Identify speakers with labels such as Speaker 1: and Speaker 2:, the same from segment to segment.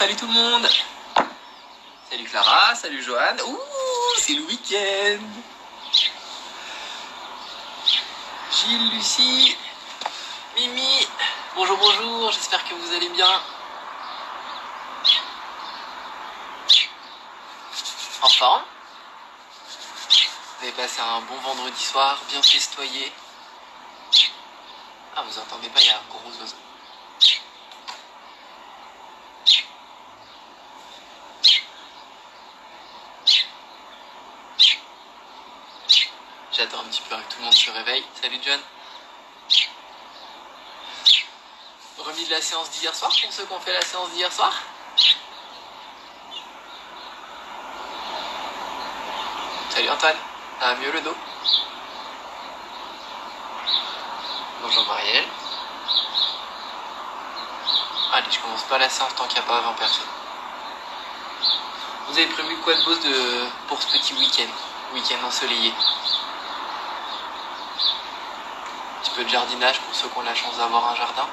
Speaker 1: salut tout le monde. Salut Clara, salut Joanne. Ouh, c'est le week-end. Gilles, Lucie, Mimi. Bonjour, bonjour, j'espère que vous allez bien. En forme? Vous avez passé un bon vendredi soir, bien festoyé. Ah, vous entendez pas, il y a un gros oiseau. J'attends un petit peu que tout le monde se réveille. Salut John. Remis de la séance d'hier soir pour ceux qui ont fait la séance d'hier soir. Salut Antoine. Ça va mieux le dos? Bonjour Marielle. Allez, je commence pas la séance tant qu'il n'y a pas 20 personnes. Vous avez prévu quoi de beau pour ce petit week-end ensoleillé? Un petit peu de jardinage pour ceux qui ont la chance d'avoir un jardin.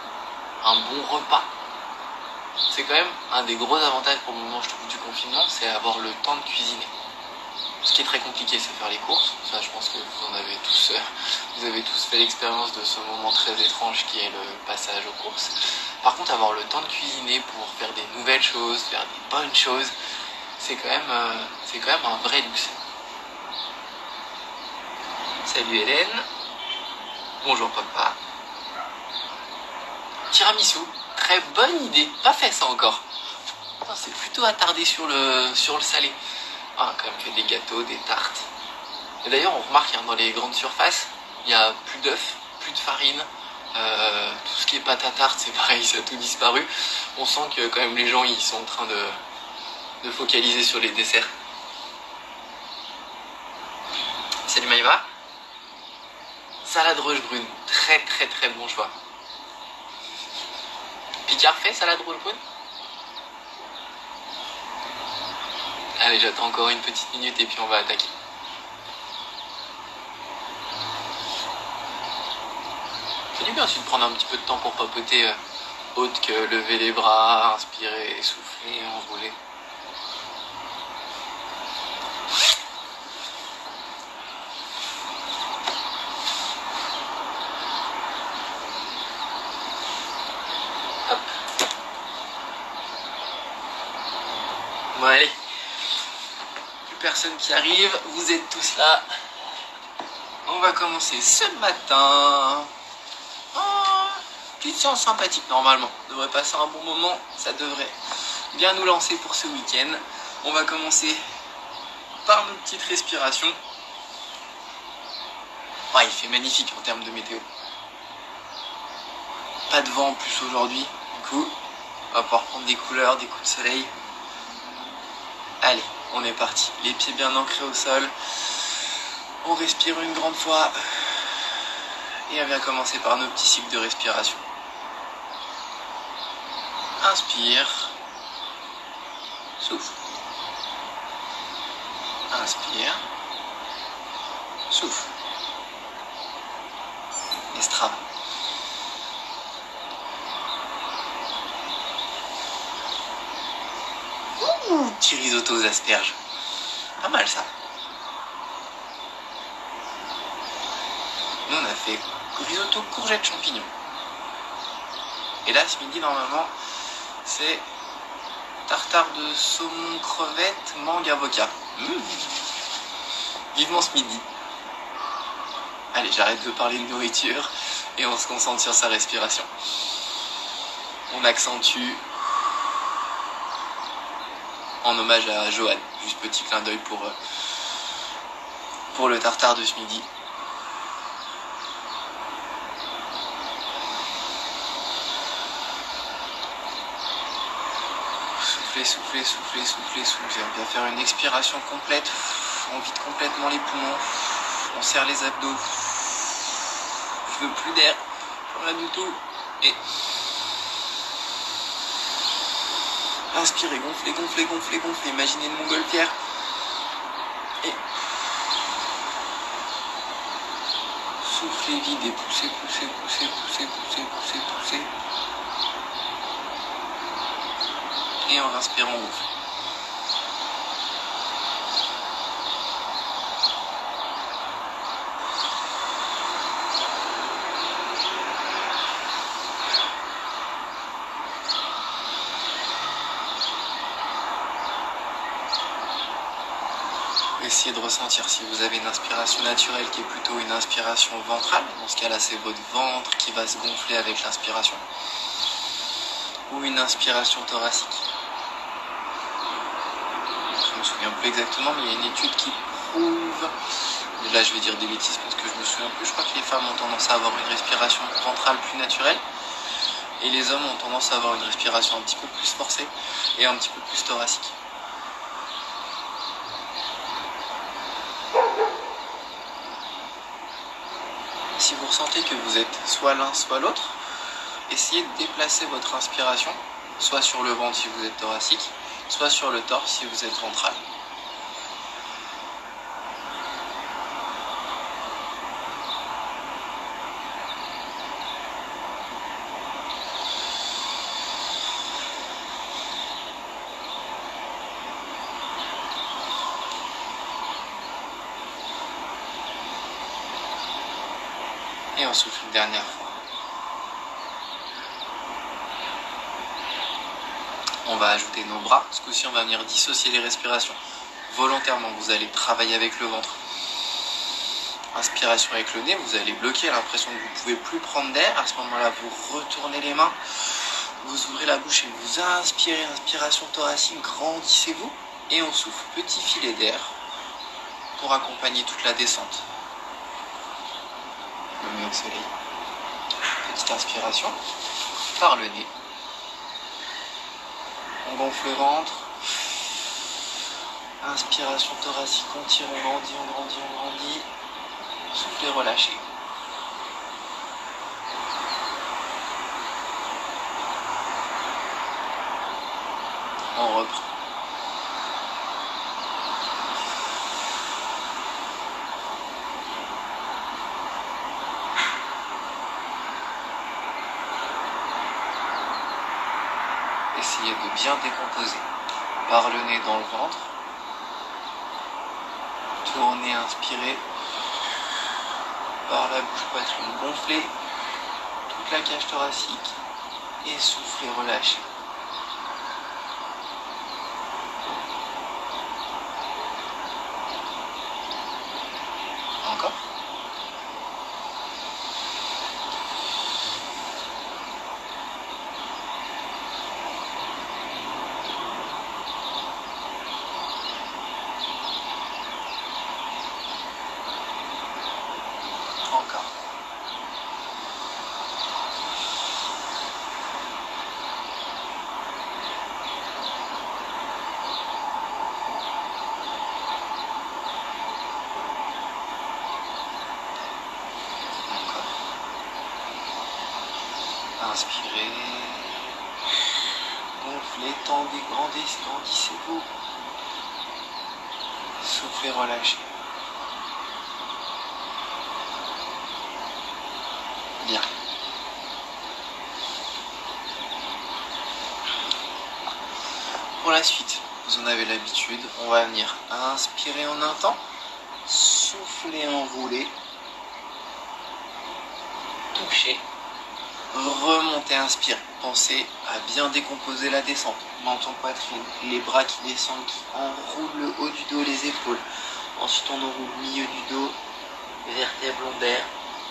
Speaker 1: Un bon repas. C'est quand même un des gros avantages pour le moment, je trouve, du confinement, c'est avoir le temps de cuisiner. Ce qui est très compliqué, c'est faire les courses. Ça, je pense que vous avez tous fait l'expérience de ce moment très étrange qui est le passage aux courses. Par contre, avoir le temps de cuisiner pour faire des nouvelles choses, faire des bonnes choses, c'est quand même un vrai luxe. Salut Hélène. Bonjour papa. Tiramisu, très bonne idée. Pas fait ça encore. C'est plutôt attardé sur le salé. Ah, quand même fait des gâteaux, des tartes. Et d'ailleurs, on remarque dans les grandes surfaces, il n'y a plus d'œufs, plus de farine. Tout ce qui est pâte à tarte, c'est pareil, ça a tout disparu. On sent que quand même les gens ils sont en train de focaliser sur les desserts. Salut Maïva. Salade rouge brune, très très très bon choix. Picard fait salade rouge brune? Allez, j'attends encore une petite minute et puis on va attaquer. C'est du bien aussi de prendre un petit peu de temps pour papoter autre que lever les bras, inspirer, souffler, enrouler. Hop. Bon allez. Personne qui arrive, vous êtes tous là. On va commencer ce matin. Oh, petite séance sympathique normalement. On devrait passer un bon moment, ça devrait bien nous lancer pour ce week-end. On va commencer par nos petites respirations. Ah, il fait magnifique en termes de météo. Pas de vent en plus aujourd'hui. Du coup, on va pouvoir prendre des couleurs, des coups de soleil. Allez. On est parti, les pieds bien ancrés au sol. On respire une grande fois. Et on vient commencer par nos petits cycles de respiration. Inspire. Souffle. Inspire. Souffle. Estrade. Petit risotto aux asperges. Pas mal ça. Nous on a fait risotto courgette champignons. Et là ce midi normalement c'est tartare de saumon crevette mangue avocat. Vivement ce midi. Allez, j'arrête de parler de nourriture et on se concentre sur sa respiration. On accentue en hommage à Joanne. Juste petit clin d'œil pour le tartare de ce midi. Soufflez, soufflez, soufflez, soufflez, soufflez. On va faire une expiration complète. On vide complètement les poumons. On serre les abdos. Je veux plus d'air. Rien du tout. Et inspirez, gonflez, gonflez, gonflez, gonflez. Imaginez une montgolfière. Et soufflez, videz, poussez, poussez, poussez, poussez, poussez, poussez, poussez. Et en inspirant, on gonfle. Essayez de ressentir si vous avez une inspiration naturelle qui est plutôt une inspiration ventrale. Dans ce cas-là, c'est votre ventre qui va se gonfler avec l'inspiration. Ou une inspiration thoracique. Je me souviens plus exactement, mais il y a une étude qui prouve... Là, je vais dire des bêtises parce que je me souviens plus. Je crois que les femmes ont tendance à avoir une respiration ventrale plus naturelle. Et les hommes ont tendance à avoir une respiration un petit peu plus forcée et un petit peu plus thoracique. Si vous ressentez que vous êtes soit l'un soit l'autre, essayez de déplacer votre inspiration, soit sur le ventre si vous êtes thoracique, soit sur le torse si vous êtes ventral. Et on souffle une dernière fois. On va ajouter nos bras. Ce coup-ci, on va venir dissocier les respirations. Volontairement, vous allez travailler avec le ventre. Inspiration avec le nez, vous allez bloquer, l'impression que vous ne pouvez plus prendre d'air. À ce moment-là, vous retournez les mains, vous ouvrez la bouche et vous inspirez, inspiration thoracique, grandissez-vous. Et on souffle, petit filet d'air pour accompagner toute la descente. Le au soleil. Petite inspiration par le nez. On gonfle le ventre. Inspiration thoracique, on tire, on grandit, on grandit, on grandit. Soufflez, relâchez. On reprend. Essayez de bien décomposer par le nez dans le ventre. Tournez, inspirez. Par la bouche, poitrine gonflée. Toute la cage thoracique. Et soufflez, relâchez. Encore. Encore. Inspirez. Gonflez, tendez, grandissez-vous. Soufflez, relâchez. Bien. Pour la suite, vous en avez l'habitude, on va venir inspirer en un temps, souffler, enrouler, toucher, remonter, inspirer. Pensez à bien décomposer la descente. Menton, poitrine, les bras qui descendent, qui enroulent le haut du dos, les épaules. Ensuite, on enroule le milieu du dos, vertèbre lombaire.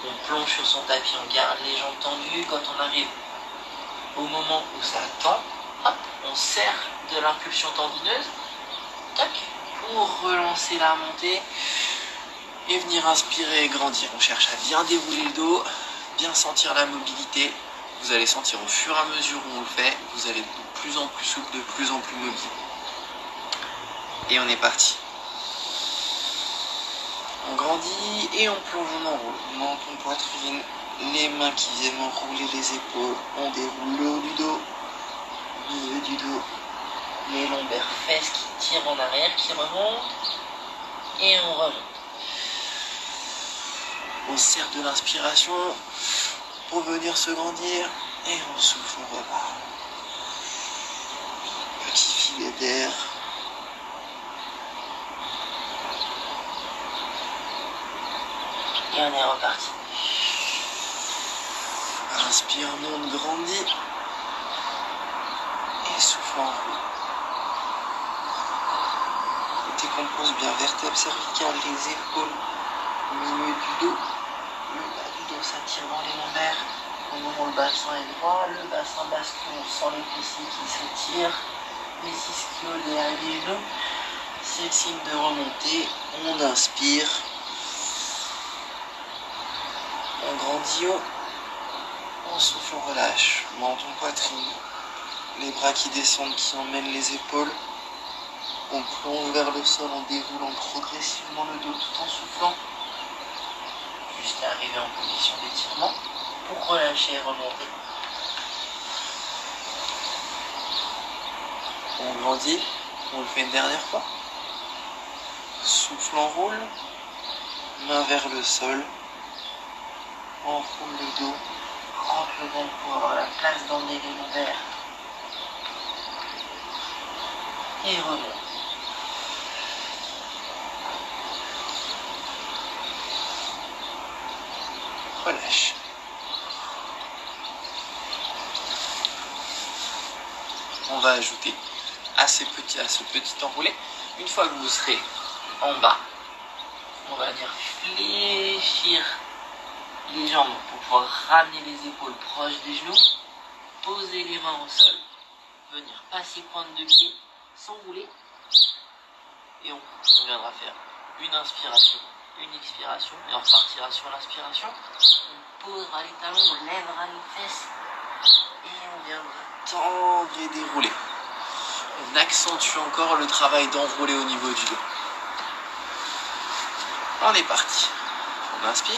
Speaker 1: On plonge sur son tapis, on garde les jambes tendues. Quand on arrive au moment où ça tend, hop, on serre de l'impulsion tendineuse, tac, pour relancer la montée et venir inspirer et grandir. On cherche à bien dérouler le dos, bien sentir la mobilité. Vous allez sentir au fur et à mesure où on le fait, vous allez être de plus en plus souple, de plus en plus mobile. Et on est parti. On grandit et on plonge, on enroule. Menton, poitrine, les mains qui viennent enrouler les épaules. On déroule le haut du dos, milieu du dos, les lombaires, fesses qui tirent en arrière, qui remontent. Et on remonte. On serre de l'inspiration pour venir se grandir. Et on souffle, on repart.
Speaker 2: filet d'air.
Speaker 1: Et on est reparti.
Speaker 2: Inspire, monte, grandit. Et souffle en roue. Décompose bien vertèbres cervicales, les épaules, le milieu du dos. Le bas du dos s'attire dans les lombaires. Au moment où le bassin est droit, le bassin bascule, on sent les fessiers qui s'étirent, les ischios derrière les genoux. C'est le signe de remonter. On inspire. On grandit haut. On souffle, on relâche. Menton, poitrine. Les bras qui descendent, qui emmènent les épaules. On plonge vers le sol en déroulant progressivement le dos tout en soufflant. Jusqu'à arriver en position d'étirement pour relâcher et remonter. On grandit. On le fait une dernière fois. Souffle, enroule. Main vers le sol. Enroule le dos. Rentre le ventre pour avoir la place d'emmener les lombaires. Et remonte. Relâche. On va ajouter à ce petit enroulé, une fois que vous serez en bas, on va dire fléchir les jambes pour pouvoir ramener les épaules proches des genoux, poser les mains au sol, venir passer pointe de pied, s'enrouler, et on viendra faire une inspiration, une expiration, et on repartira sur l'inspiration. On posera les talons, on lèvera les fesses, et on viendra tendre et dérouler. On accentue encore le travail d'enrouler au niveau du dos. On est parti. On inspire.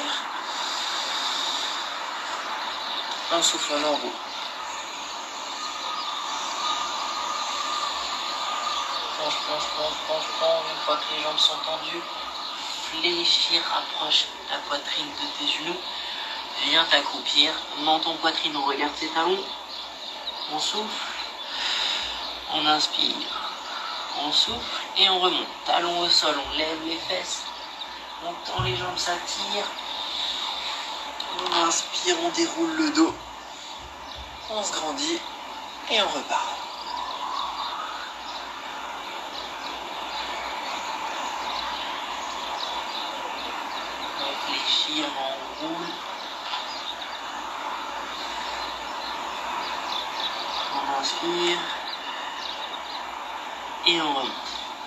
Speaker 2: On souffle, on enroule. Plonge. Une fois que les jambes sont tendues, fléchir, rapproche la poitrine de tes genoux. Viens t'accroupir. Menton, poitrine, on regarde ses talons. On souffle. On inspire. On souffle et on remonte. Talons au sol, on lève les fesses. On tend les jambes, s'attire. On inspire, on déroule le dos. On se grandit et on repart. On fléchit, on roule. On inspire. Et on remonte.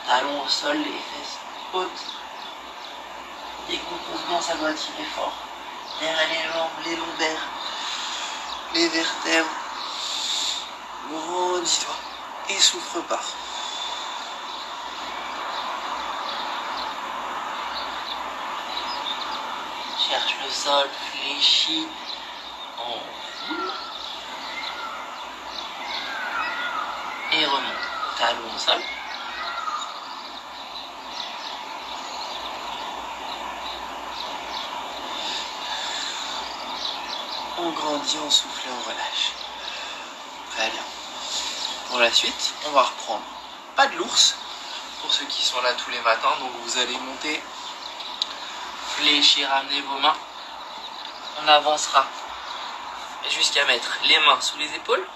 Speaker 2: Talons au sol, les fesses hautes. Décompose bien, ça doit tirer fort. Derrière les jambes, les lombaires, les vertèbres. Grandis-toi. Et souffle, repart. Cherche le sol, fléchis. On roule. Et remonte. Talons au sol. On grandit, on souffle, on relâche. Très bien. Pour la suite, on va reprendre pas de l'ours pour ceux qui sont là tous les matins. Donc vous allez monter, fléchir, ramener vos mains. On avancera jusqu'à mettre les mains sous les épaules.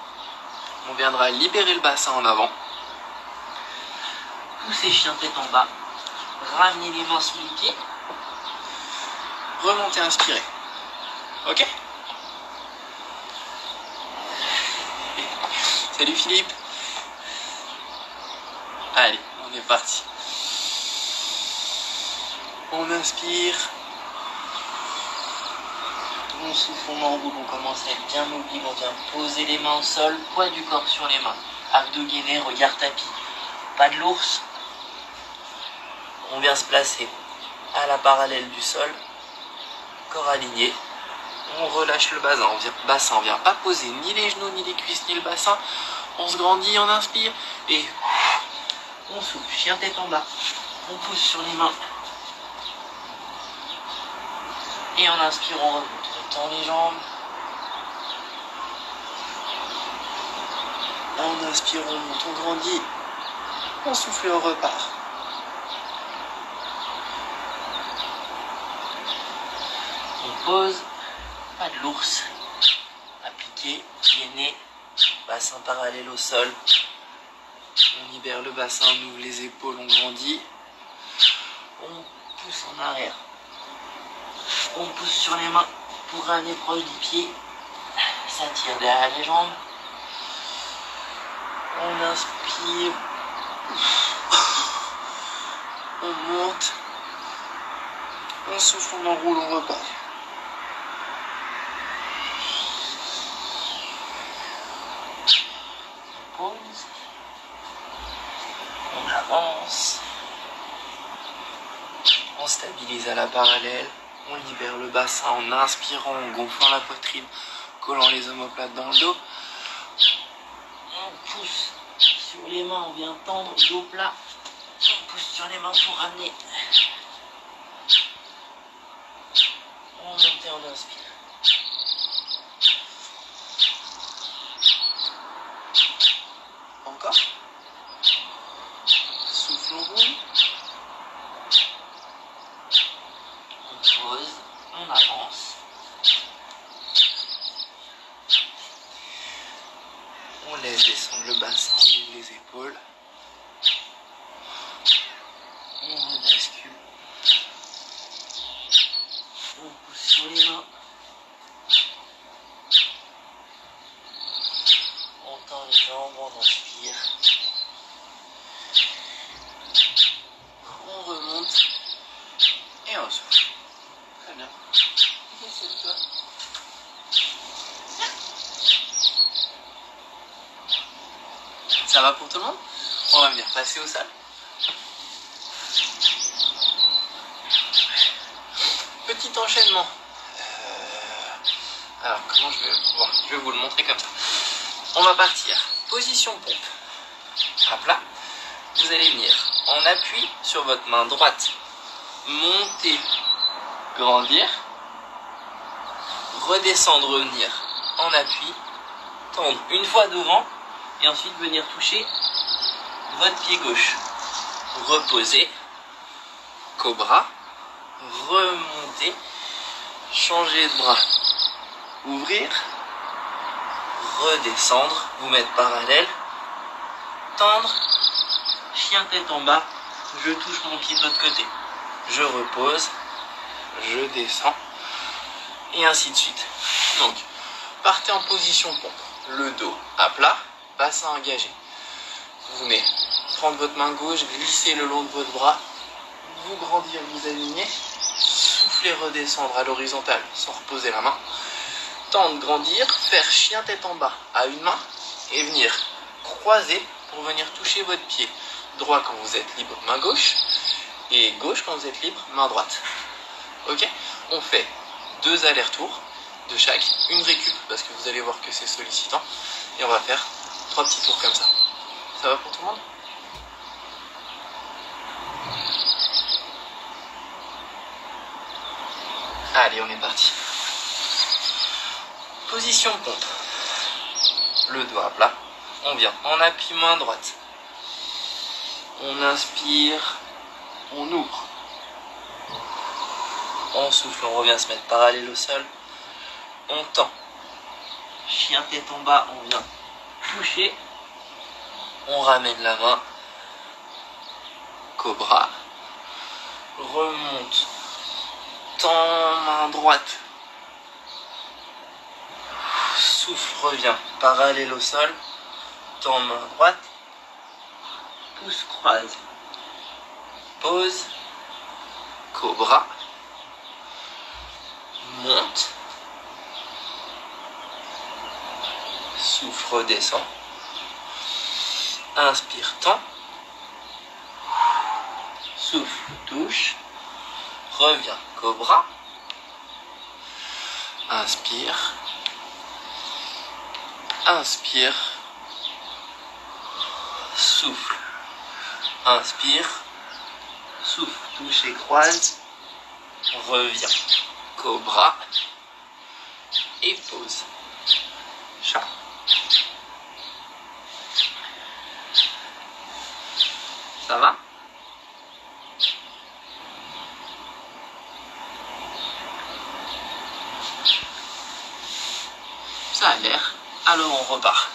Speaker 2: On viendra libérer le bassin en avant. Pousser chien tête en bas. Ramener les mains sous les pieds. Remonter, inspirer. Ok ? Salut Philippe. Allez, on est parti. On inspire. On souffle, on enroule, on commence à être bien mobile. On vient poser les mains au sol, poids du corps sur les mains. Abdos gainés, regard tapis. Pas de l'ours. On vient se placer à la parallèle du sol. Corps aligné. On relâche le bassin, on vient pas poser ni les genoux, ni les cuisses, ni le bassin. On se grandit, on inspire et on souffle, chien tête en bas. On pousse sur les mains. Et en inspire, on remonte. On tend les jambes. En inspire, on monte, on grandit. On souffle et on repart. On pose, pas de l'ours. Appliqué, gainé, bassin parallèle au sol. On libère le bassin, on ouvre les épaules, on grandit. On pousse en arrière. On pousse sur les mains pour ramener proche du pied. Ça tire derrière les jambes. On inspire. On monte. On souffle, on enroule, on repart. On pose. On avance. On stabilise à la parallèle. On libère le bassin en inspirant, en gonflant la poitrine, collant les omoplates dans le dos. On pousse sur les mains, on vient tendre, dos plat. On pousse sur les mains pour ramener. On monte et on inspire. Encore. Souffle, on roule. On pose, on avance. On laisse descendre le bassin, on ouvre les épaules. On rebascule. On pousse sur les mains. On tend les jambes, on inspire. On remonte. Et on souffle. Très bien. Essaie-toi. Ça va pour tout le monde? On va venir passer au sol. Petit enchaînement. Alors, comment je vais... Bon, je vais vous le montrer comme ça. On va partir. Position pompe. À plat. Vous allez venir en appui sur votre main droite. Monter. Grandir. Redescendre, revenir en appui. Tendre une fois devant. Et ensuite venir toucher votre pied gauche. Reposer. Cobra. Remonter. Changer de bras. Ouvrir. Redescendre. Vous mettre parallèle. Tendre. Chien tête en bas. Je touche mon pied de l'autre côté. Je repose. Je descends. Et ainsi de suite. Donc, partez en position pompe. Le dos à plat. Bassin engagé. Vous venez prendre votre main gauche, glisser le long de votre bras, vous grandir, vous aligner, souffler, redescendre à l'horizontale sans reposer la main, tendre, grandir, faire chien tête en bas à une main et venir croiser pour venir toucher votre pied droit quand vous êtes libre, main gauche, et gauche quand vous êtes libre, main droite. Ok? On fait 2 allers-retours de chaque, une récup parce que vous allez voir que c'est sollicitant, et on va faire 3 petits tours comme ça. Ça va pour tout le monde? Allez, on est parti. Position pompe. Le doigt à plat. On vient en appui main droite. On inspire. On ouvre. On souffle, on revient se mettre parallèle au sol. On tend. Chien tête en bas, on vient toucher. On ramène la main. Cobra. Remonte. Tend main droite. Souffle, revient parallèle au sol. Tend main droite. Pouce croise. Pose. Cobra. Monte. Souffle, redescend. Inspire, tend. Souffle, touche. Reviens, cobra. Inspire. Inspire. Souffle. Inspire. Souffle, touche et croise. Reviens. Cobra. Et pose. Chat. Ça va? Ça a l'air. Alors on repart.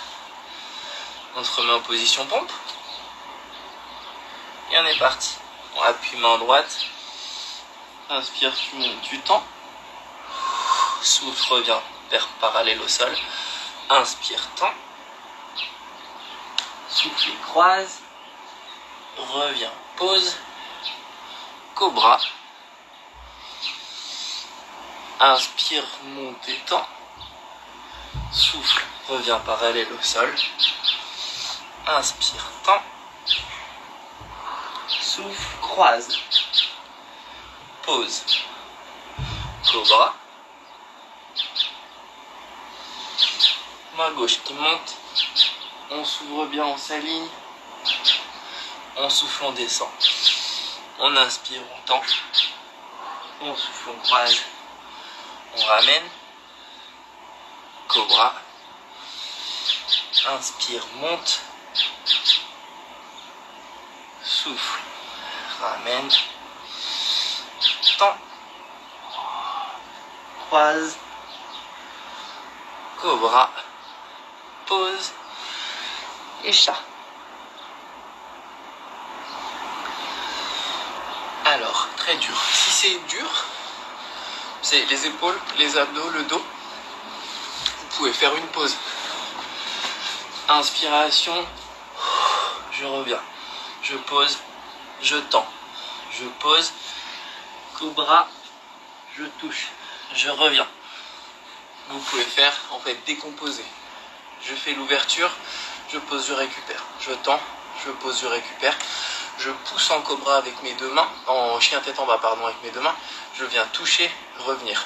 Speaker 2: On se remet en position pompe. Et on est parti. On appuie main droite. Inspire, tu montes, tu tends. Souffle, reviens, parallèle au sol. Inspire, tends. Souffle et croise. Reviens, pose. Cobra. Inspire, monte et tends. Souffle, reviens parallèle au sol. Inspire, tends. Souffle, croise. Pose. Cobra. Main gauche qui monte. On s'ouvre bien, on s'aligne. On souffle, on descend. On inspire, on tend. On souffle, on croise. On ramène. Cobra. Inspire, monte. Souffle. Ramène. Tend. Croise. Cobra. Pose. Et chat. Alors, très dur. Si c'est dur, c'est les épaules, les abdos, le dos. Vous pouvez faire une pause. Inspiration. Je reviens. Je pose. Je tends. Je pose. Cobra. Je touche. Je reviens. Vous pouvez faire en fait décomposer. Je fais l'ouverture. Je pose, je récupère. Je tends. Je pose, je récupère. Je pousse en cobra avec mes deux mains, en chien tête en bas, pardon, avec mes deux mains. Je viens toucher, revenir.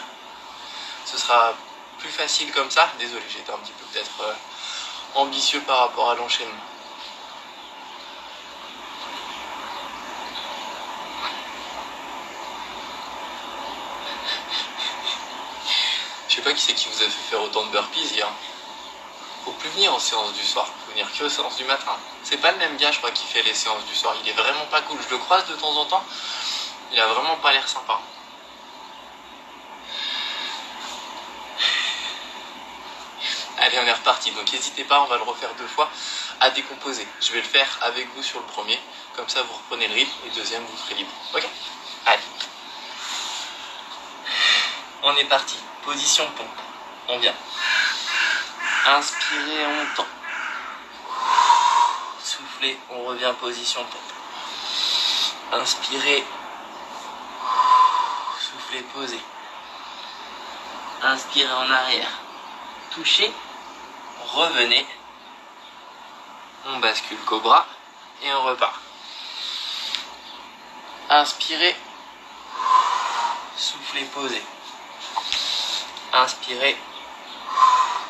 Speaker 2: Ce sera plus facile comme ça. Désolé, j'étais un petit peu peut-être ambitieux par rapport à l'enchaînement. Je sais pas qui c'est qui vous a fait faire autant de burpees hier. Faut plus venir en séance du soir, faut venir que aux séances du matin. C'est pas le même gars, je crois, qui fait les séances du soir. Il est vraiment pas cool. Je le croise de temps en temps. Il a vraiment pas l'air sympa. Allez, on est reparti. Donc n'hésitez pas, on va le refaire 2 fois à décomposer. Je vais le faire avec vous sur le premier. Comme ça, vous reprenez le rythme. Et le deuxième, vous ferez libre. Ok? Allez. On est parti. Position pompe. On vient. Inspirez, on tend. Soufflez, on revient position pompe. Inspirez. Soufflez, posez. Inspirez en arrière. Touchez. Revenez. On bascule cobra et on repart. Inspirez. Soufflez, posez. Inspirez.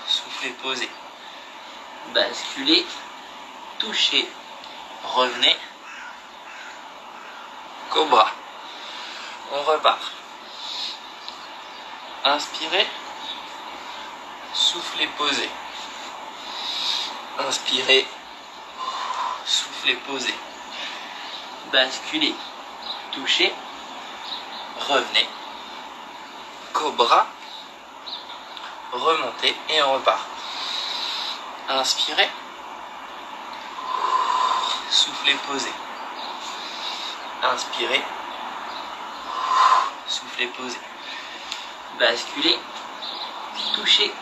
Speaker 2: Soufflez, posez. Basculez. Touchez. Revenez. Cobra. On repart. Inspirez. Soufflez, posez. Inspirez. Soufflez, posez. Basculez. Touchez. Revenez. Cobra. Remontez et on repart. Inspirez. Soufflez, posez. Inspirez. Soufflez, posez. Basculez. Touchez.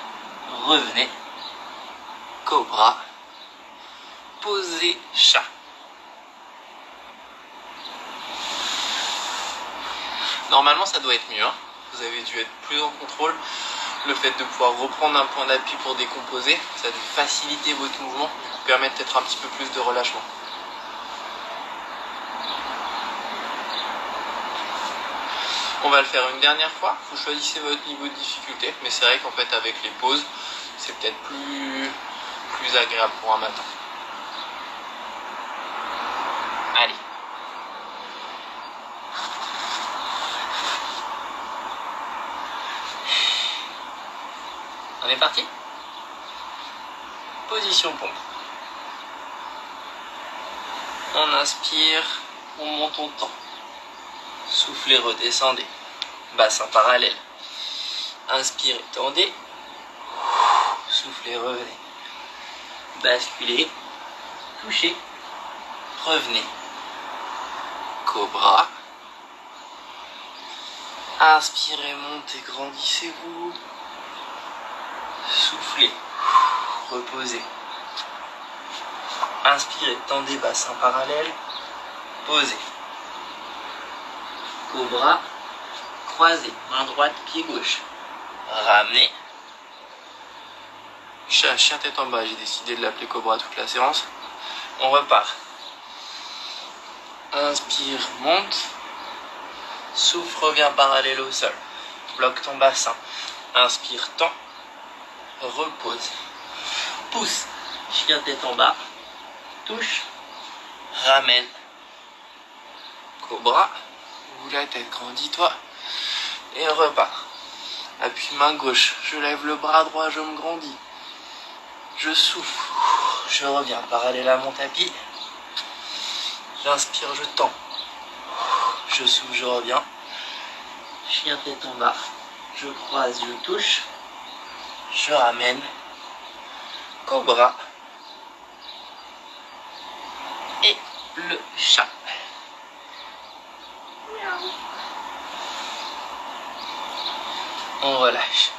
Speaker 2: Revenez. Cobra. Posez, chat. Normalement, ça doit être mieux. Hein. Vous avez dû être plus en contrôle. Le fait de pouvoir reprendre un point d'appui pour décomposer, ça a dû faciliter votre mouvement et vous permettre peut-être un petit peu plus de relâchement. On va le faire une dernière fois. Vous choisissez votre niveau de difficulté, mais c'est vrai qu'en fait avec les pauses, c'est peut-être plus agréable pour un matin. Allez. On est parti? Position pompe. On inspire, on monte, on tend. Soufflez, redescendez. Bassin parallèle. Inspirez, tendez. Soufflez, revenez. Basculez. Touchez. Revenez.
Speaker 1: Cobra. Inspirez, montez, grandissez-vous.
Speaker 2: Soufflez. Reposez. Inspirez, tendez, bassin parallèle. Posez. Cobra. Croisez. Main droite, pied gauche. Ramenez.
Speaker 1: Chat, chien tête en bas, j'ai décidé de l'appeler Cobra toute la séance.
Speaker 2: On repart.
Speaker 1: Inspire, monte.
Speaker 2: Souffle, reviens parallèle au sol. Bloque ton bassin. Inspire, tend. Repose. Pousse. Chien tête en bas. Touche. Ramène.
Speaker 1: Cobra. Ouvre la tête, grandis-toi.
Speaker 2: Et repart.
Speaker 1: Appuie main gauche. Je lève le bras droit, je me grandis. Je souffle.
Speaker 2: Je reviens parallèle à mon tapis. J'inspire, je tends. Je souffle, je reviens. Chien tête en bas. Je croise, je touche. Je ramène. Cobra. Et le chat. On relâche.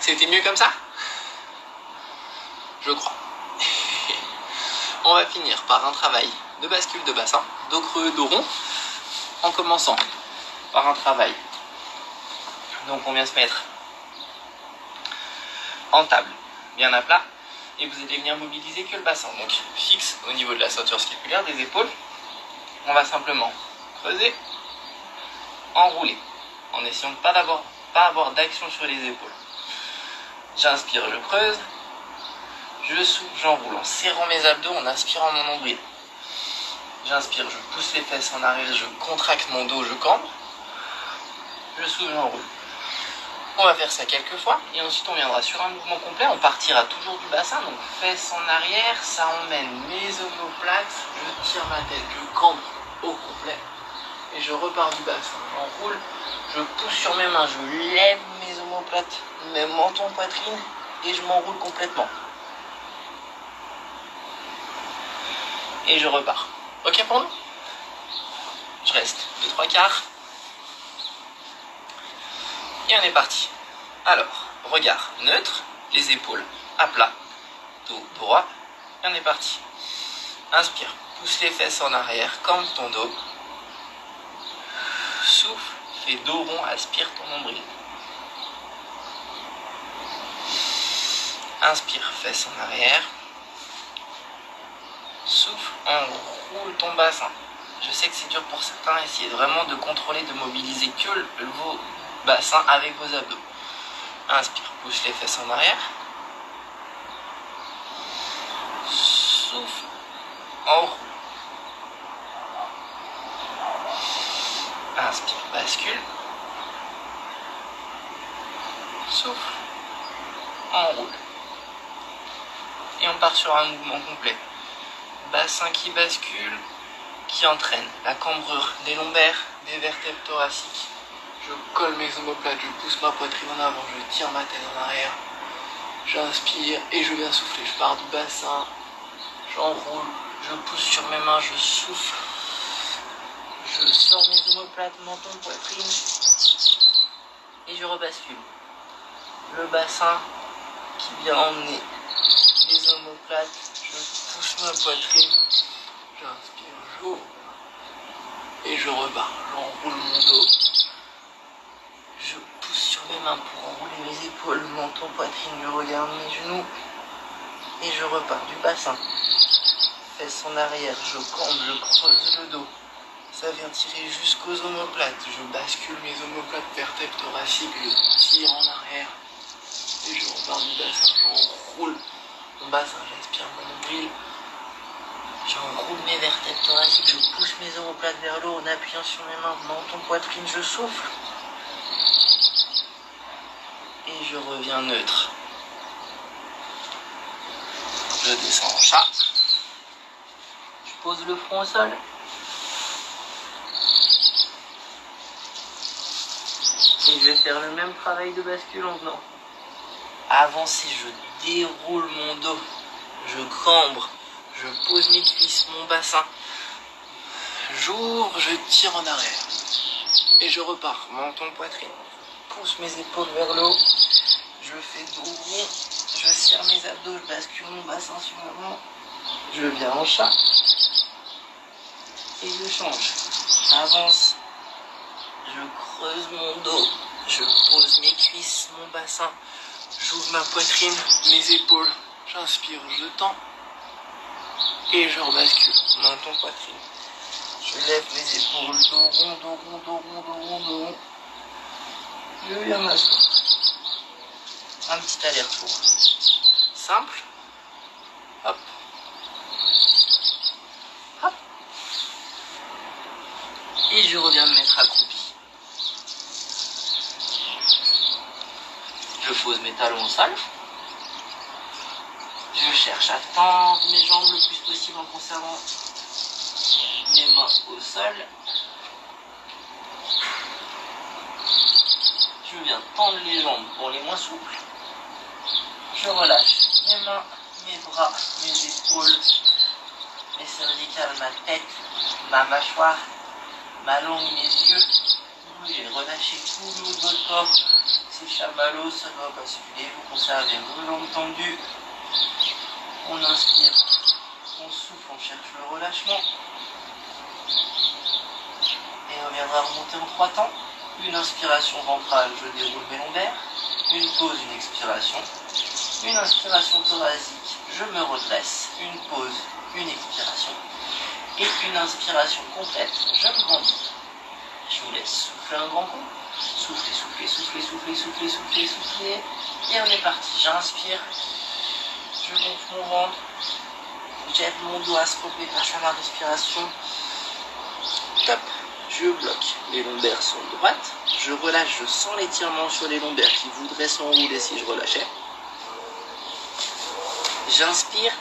Speaker 1: C'était mieux comme ça? Je crois. On va finir par un travail de bascule de bassin, dos creux, dos rond, en commençant par un travail.
Speaker 2: Donc on vient se mettre en table, bien à plat, et vous allez venir mobiliser que le bassin. Donc fixe au niveau de la ceinture scapulaire, des épaules. On va simplement creuser, enrouler, en essayant de pas avoir d'action sur les épaules. J'inspire, je creuse. Je souffle, j'enroule en serrant mes abdos, en inspirant mon nombril. J'inspire, je pousse les fesses en arrière, je contracte mon dos, je cambre. Je souffle, j'enroule. On va faire ça quelques fois et ensuite on viendra sur un mouvement complet. On partira toujours du bassin, donc fesses en arrière, ça emmène mes omoplates. Je tire ma tête, je cambre au complet et je repars du bassin. J'enroule, je pousse sur mes mains, je lève mes omoplates, mes menton, poitrine et je m'enroule complètement. Et je repars. Ok pour nous? Je reste 2-3 quarts. Et on est parti. Alors, regard neutre, les épaules à plat, dos droit. Et on est parti. Inspire, pousse les fesses en arrière, cambre ton dos. Souffle, fais dos rond, aspire ton nombril. Inspire, fesses en arrière. Souffle, enroule ton bassin. Je sais que c'est dur pour certains, essayez vraiment de contrôler, de mobiliser que vos bassins avec vos abdos. Inspire, pousse les fesses en arrière. Souffle, enroule. Inspire, bascule. Souffle, enroule. Et on part sur un mouvement complet. Bassin qui bascule, qui entraîne la cambrure des lombaires, des vertèbres thoraciques.
Speaker 1: Je colle mes omoplates, je pousse ma poitrine en avant, je tire ma tête en arrière. J'inspire et je viens souffler. Je pars du bassin,
Speaker 2: j'enroule, je pousse sur mes mains, je souffle. Je sors mes omoplates, menton, poitrine. Et je rebascule. Le bassin qui vient emmener les omoplates. Je pousse ma poitrine.
Speaker 1: J'inspire, j'ouvre. Et je repars. J'enroule mon dos.
Speaker 2: Je pousse sur mes mains pour enrouler mes épaules, menton, poitrine. Je regarde mes genoux. Et je repars du bassin. Fesses en arrière, je cambre, je creuse le dos. Ça vient tirer jusqu'aux omoplates. Je bascule mes omoplates, vertèbres thoraciques, je tire en arrière. Et je repars du bassin. J'enroule mon bassin, j'inspire mon nombril. J'enroule mes vertèbres thoraciques, je pousse mes omoplates vers le haut en appuyant sur mes mains, menton, poitrine, je souffle. Et je reviens neutre. Je descends en chat. pose le front au sol. Et je vais faire le même travail de bascule en venant avancer. Je déroule mon dos, je cambre, je pose mes cuisses, mon bassin. J'ouvre, je tire en arrière. Et je repars, menton, poitrine. Pousse mes épaules vers le haut. Je fais dos rond. Je serre mes abdos, je bascule mon bassin sur l'avant. Je viens en chat. Et je change. J'avance. Je creuse mon dos. Je pose mes cuisses, mon bassin. J'ouvre ma poitrine, mes épaules. J'inspire, je tends. Et je rebascule. Menton, poitrine. Je lève mes épaules. Dos rond, dos rond, dos rond, dos rond, dos rond. Je viens m'asseoir. Un petit aller-retour. Simple. Hop. Hop. Et je reviens me mettre accroupi. Je pose mes talons au sol. Je cherche à tendre mes jambes le plus possible en conservant mes mains au sol. Je viens tendre les jambes pour les moins souples. Je relâche mes mains, mes bras, mes épaules, mes cervicales, ma tête, ma mâchoire, ma langue, mes yeux. Vous pouvez relâcher tout le haut de votre corps. C'est chamallow, ça doit basculer. Vous conservez vos jambes tendues. On inspire, on souffle, on cherche le relâchement. Et on viendra remonter en 3 temps. Une inspiration ventrale, je déroule mes lombaires. Une pause, une expiration. Une inspiration thoracique, je me redresse. Une pause, une expiration. Et une inspiration complète, je me grandis. Je vous laisse souffler un grand coup. Soufflez, soufflez, soufflez, soufflez, soufflez, soufflez, soufflez. Et on est parti. J'inspire. Je gonfle mon ventre. J'aide mon dos à se relever grâce à ma respiration. Top. Je bloque. Les lombaires sont droites. Je relâche. Je sens l'étirement sur les lombaires qui voudraient s'enrouler si je relâchais. J'inspire.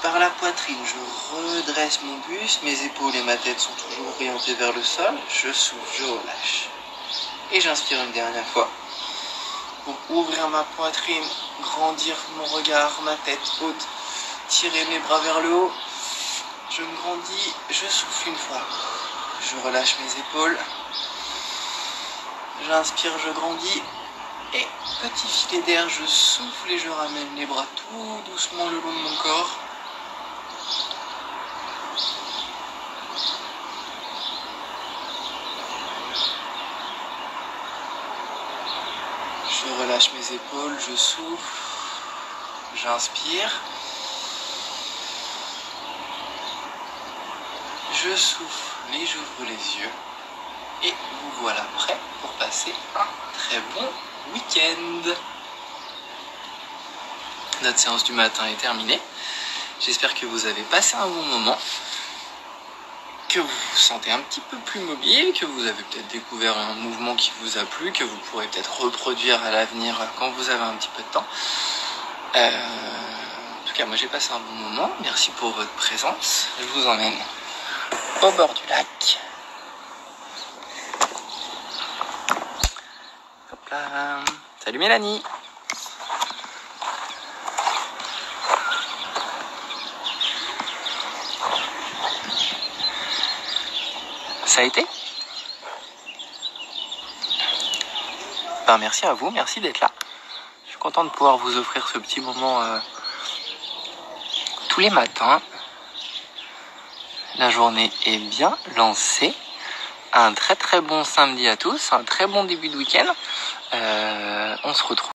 Speaker 2: Par la poitrine, je redresse mon buste. Mes épaules et ma tête sont toujours orientées vers le sol. Je souffle, je relâche. Et j'inspire une dernière fois. Pour ouvrir ma poitrine, grandir mon regard, ma tête haute, tirer mes bras vers le haut. Je me grandis, je souffle une fois. Je relâche mes épaules. J'inspire, je grandis. Et petit filet d'air, je souffle et je ramène les bras tout doucement le long de mon corps. Je relâche mes épaules, je souffle, j'inspire, je souffle et j'ouvre les yeux. Et vous voilà prêt pour passer un très bon week-end. Notre séance du matin est terminée. J'espère que vous avez passé un bon moment, que vous vous sentez un petit peu plus mobile, que vous avez peut-être découvert un mouvement qui vous a plu, que vous pourrez peut-être reproduire à l'avenir quand vous avez un petit peu de temps. En tout cas, moi j'ai passé un bon moment. Merci pour votre présence. Je vous emmène au bord du lac. Hop là. Salut Mélanie. Ça a été ? Ben, merci à vous, merci d'être là. Je suis content de pouvoir vous offrir ce petit moment tous les matins. La journée est bien lancée. Un très très bon samedi à tous, un très bon début de week-end. On se retrouve.